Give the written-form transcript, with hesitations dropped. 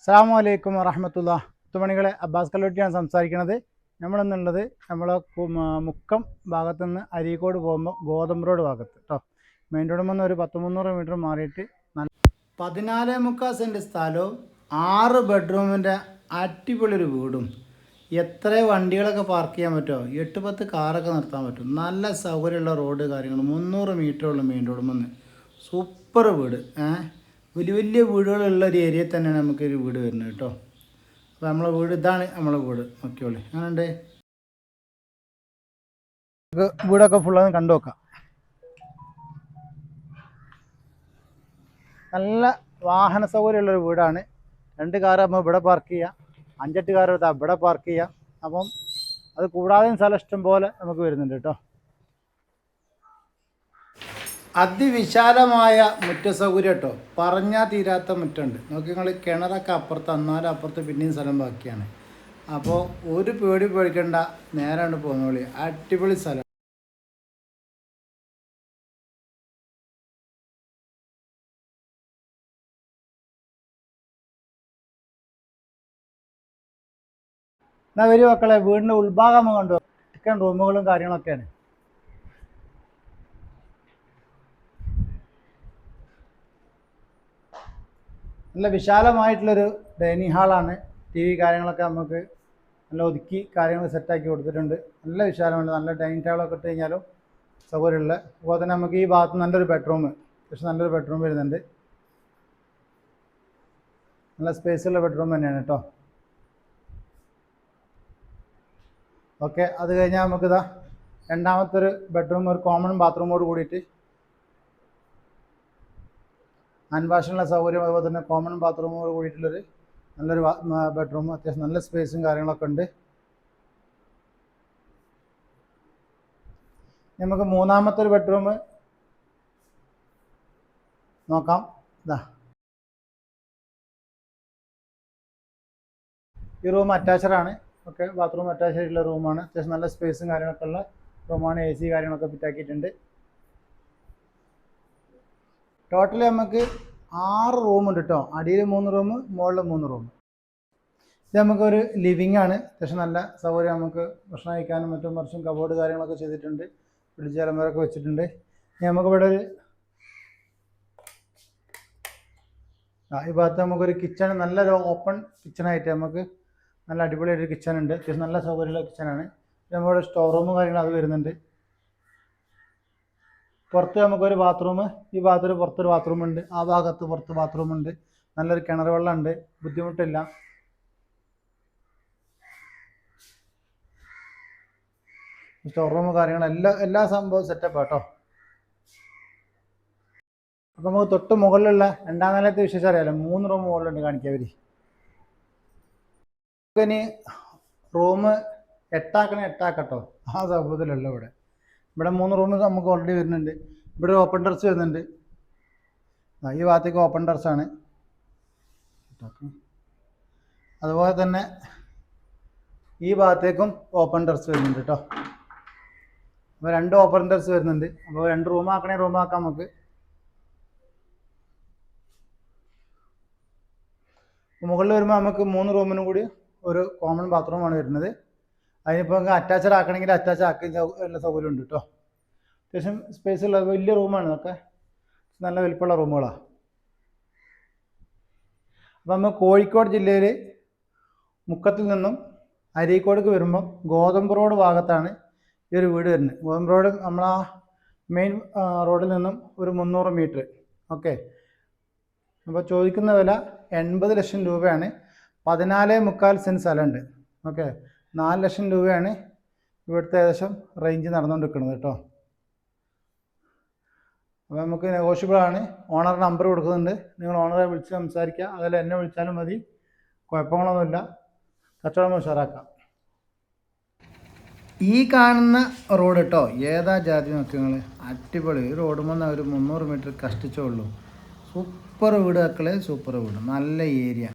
അസ്സലാമു അലൈക്കും വറഹ്മത്തുള്ളാ. മുത്തുമണികളെ, അബ്ബാസ് കല്ലൂട്ടിയാണ് സംസാരിക്കുന്നത്. നമ്മളെന്നുള്ളത് നമ്മളെ മുക്കം ഭാഗത്തു നിന്ന് അരീക്കോട് പോകുമ്പോൾ ഗോതമ്പ് റോഡ് ഭാഗത്ത് കേട്ടോ. മെയിൻ റോഡിൽ നിന്ന് ഒരു 100-300 മീറ്റർ മാറിയിട്ട് 14.25 സെൻറ്റ് സ്ഥലവും 6 ബെഡ്റൂമിൻ്റെ അടിപൊളി ഒരു വീടും. എത്ര വണ്ടികളൊക്കെ പാർക്ക് ചെയ്യാൻ പറ്റുമോ, 8-10 കാറൊക്കെ നിർത്താൻ പറ്റും. നല്ല സൗകര്യമുള്ള റോഡ് കാര്യങ്ങൾ, 300 മീറ്റർ ഉള്ള മെയിൻ റോഡിൽ നിന്ന്. സൂപ്പർ വീട്. വലിയ വലിയ വീടുകളുള്ള ഒരു ഏരിയയിൽ തന്നെയാണ് നമുക്കൊരു വീട് വരുന്നത് കേട്ടോ. അപ്പോൾ നമ്മളെ വീട് ഇതാണ്, നമ്മളെ വീട് നോക്കിയോളി. അങ്ങനെയുണ്ട് വീടൊക്കെ ഫുള്ളൊന്ന് കണ്ടു നോക്കാം. നല്ല വാഹന സൗകര്യമുള്ളൊരു വീടാണ്. 2 കാർ നമ്മൾ ഇവിടെ പാർക്ക് ചെയ്യാം, 5-8 കാർ എടുത്താൽ ഇവിടെ പാർക്ക് ചെയ്യാം. അപ്പം അത് കൂടാതെ സ്ഥലം ഇഷ്ടം പോലെ നമുക്ക് വരുന്നുണ്ട് കേട്ടോ. അതിവിശാലമായ മുറ്റ സൗകര്യം കേട്ടോ, പറഞ്ഞാൽ തീരാത്ത മുറ്റുണ്ട്. നോക്കി നിങ്ങൾ, കിണറൊക്കെ അപ്പുറത്ത്, എന്നാലും അപ്പുറത്ത് പിന്നെയും സ്ഥലം ബാക്കിയാണ്. അപ്പോൾ ഒരു പേടി പേടിക്കണ്ട, നേരാണ് പോകുന്നോളി. അടിപൊളി സ്ഥലം. എന്നാൽ വരും മക്കളെ, വീടിൻ്റെ ഉൾഭാഗം കണ്ടു. ചിക്കൻ റൂമുകളും കാര്യങ്ങളൊക്കെയാണ്. നല്ല വിശാലമായിട്ടുള്ളൊരു ഡൈനിങ് ഹാളാണ്. TV കാര്യങ്ങളൊക്കെ നമുക്ക് നല്ല ഒതുക്കി കാര്യങ്ങൾ സെറ്റാക്കി കൊടുത്തിട്ടുണ്ട്. നല്ല വിശാലമുണ്ട്. നല്ല ഡൈനിങ് ടേബിളൊക്കെ ഇട്ട് കഴിഞ്ഞാലും സൗകര്യമുള്ള. അതുപോലെ തന്നെ നമുക്ക് ഈ ഭാഗത്ത് നല്ലൊരു ബെഡ്റൂം, പക്ഷെ നല്ലൊരു ബെഡ്റൂം വരുന്നുണ്ട്. നല്ല സ്പേസുള്ള ബെഡ്റൂം തന്നെയാണ് കേട്ടോ. ഓക്കെ, അത് കഴിഞ്ഞാൽ നമുക്കിതാ രണ്ടാമത്തെ ഒരു ബെഡ്റൂം, ഒരു കോമൺ ബാത്റൂമോട് കൂടിയിട്ട് ഹാൻഡ് വാഷിനുള്ള സൗകര്യം, അതുപോലെ തന്നെ കോമൺ ബാത്റൂമോട് കൂടിയിട്ടുള്ളൊരു നല്ലൊരു ബെഡ്റൂം. അത്യാവശ്യം നല്ല സ്പേസും കാര്യങ്ങളൊക്കെ ഉണ്ട്. നമുക്ക് മൂന്നാമത്തെ ഒരു ബെഡ്റൂം നോക്കാം. ഇതാ, ഈ റൂം അറ്റാച്ചഡാണ്. ഓക്കെ, ബാത്റൂം അറ്റാച്ച് ആയിട്ടുള്ള റൂമാണ്. അത്യാവശ്യം നല്ല സ്പേസും കാര്യങ്ങളൊക്കെ ഉള്ള റൂമാണ്. AC കാര്യങ്ങളൊക്കെ ഫിറ്റാക്കിയിട്ടുണ്ട്. ടോട്ടലി നമുക്ക് 6 റൂമുണ്ട് കേട്ടോ. അടിയിൽ 3 റൂം, മുകളിൽ 3 റൂം. ഇത് നമുക്കൊരു ലിവിങ് ആണ്. അത്യാവശ്യം നല്ല സൗകര്യം. നമുക്ക് ഭക്ഷണം കഴിക്കാനും മറ്റും മറിച്ചും കബോർഡ് കാര്യങ്ങളൊക്കെ ചെയ്തിട്ടുണ്ട്. ഫ്രിഡ്ജ് അലമാരൊക്കെ വെച്ചിട്ടുണ്ട്. ഇനി നമുക്കിവിടെ ഒരു ഈ ഭാഗത്ത് നമുക്കൊരു കിച്ചൺ, നല്ലൊരു ഓപ്പൺ കിച്ചണായിട്ട് നമുക്ക് നല്ല അടിപൊളിയായിട്ടൊരു കിച്ചൺ ഉണ്ട്. അത്യാവശ്യം നല്ല സൗകര്യമുള്ള കിച്ചണാണ്. നമ്മുടെ സ്റ്റോർ റൂമും കാര്യങ്ങളും അത് വരുന്നുണ്ട്. പുറത്ത് നമുക്കൊരു ബാത്റൂം, ഈ ഭാഗത്തൊരു പുറത്തൊരു ബാത്റൂം ഉണ്ട്, ആ ഭാഗത്ത് പുറത്ത് ബാത്റൂം ഉണ്ട്. നല്ലൊരു കിണർ വെള്ളം ഉണ്ട്, ബുദ്ധിമുട്ടില്ല. സ്റ്റോർ റൂം കാര്യങ്ങളും എല്ലാ സംഭവവും സെറ്റപ്പ് കേട്ടോ. അപ്പം നമുക്ക് തൊട്ട് മുകളിലുള്ള 2ാം നിലയത്തെ വിശേഷം അറിയാലോ. 3 റൂം മുകളിലുണ്ട്, കാണിക്കാം വരി. ഇനി റൂം 8ആക്കട്ടോ, ആ സംഭവത്തിലല്ല ഇവിടെ. 3 റൂം നമുക്ക് ഓൾറെഡി വരുന്നുണ്ട്. ഇവിടെ ഓപ്പൺ ടെറസ് വരുന്നുണ്ട്. ഈ ഭാഗത്തേക്ക് ഓപ്പൺ ടെറസാണ്. അതുപോലെ തന്നെ ഈ ഭാഗത്തേക്കും ഓപ്പൺ ടെറസ് വരുന്നുണ്ട് കേട്ടോ. അപ്പോൾ 2 ഓപ്പൺ ടെറസ് വരുന്നുണ്ട്. അപ്പോൾ 2 റൂമാക്കണേ റൂമാക്കാം നമുക്ക്. മുകളിൽ വരുമ്പോൾ നമുക്ക് 3 റൂമിനും കൂടി ഒരു കോമൺ ബാത്റൂമാണ് വരുന്നത്. അതിനിപ്പോൾ നമുക്ക് അറ്റാച്ചഡ് ആക്കണമെങ്കിൽ അറ്റാച്ച് ആക്കി എല്ലാ സൗകര്യം ഉണ്ട് കേട്ടോ. അത്യാവശ്യം സ്പേസ് ഉള്ള വലിയ റൂമാണ്. ഇതൊക്കെ നല്ല വലിപ്പമുള്ള റൂമുകളാണ്. അപ്പോൾ നമ്മൾ കോഴിക്കോട് ജില്ലയിൽ മുക്കത്തിൽ നിന്നും അരീക്കോടേക്ക് വരുമ്പോൾ ഗോതമ്പ് റോഡ് ഭാഗത്താണ് ഈ ഒരു വീട് വരുന്നത്. ഗോതമ്പ് റോഡ് നമ്മളാ മെയിൻ റോഡിൽ നിന്നും ഒരു 300 മീറ്റർ. ഓക്കെ, അപ്പോൾ ചോദിക്കുന്ന വില 80 ലക്ഷം രൂപയാണ്. 14.25 സെൻറ്റ് സ്ഥലമുണ്ട്. ഓക്കെ, 4 ലക്ഷം രൂപയാണ് ഇവിടുത്തെ ഏകദേശം റേഞ്ച് നടന്നുകൊണ്ടിരിക്കുന്നത് കേട്ടോ. അപ്പോൾ നമുക്ക് നെഗോഷ്യബിളാണ്. ഓണർ നമ്പർ കൊടുക്കുന്നുണ്ട്, നിങ്ങൾ ഓണറെ വിളിച്ച് സംസാരിക്കുക. അതിൽ എന്നെ വിളിച്ചാലും മതി, കുഴപ്പങ്ങളൊന്നുമില്ല. കച്ചവടം ഉഷാറാക്കാം. ഈ കാണുന്ന റോഡ് കേട്ടോ, ഏതാ ജാതി നോക്കി നിങ്ങൾ, അടിപൊളി. ഈ റോഡ് വന്ന് ഒരു 300 മീറ്റർ കഷ്ടിച്ചേ ഉള്ളൂ. സൂപ്പർ വീട് മക്കളെ, സൂപ്പർ വീട്, നല്ല ഏരിയ.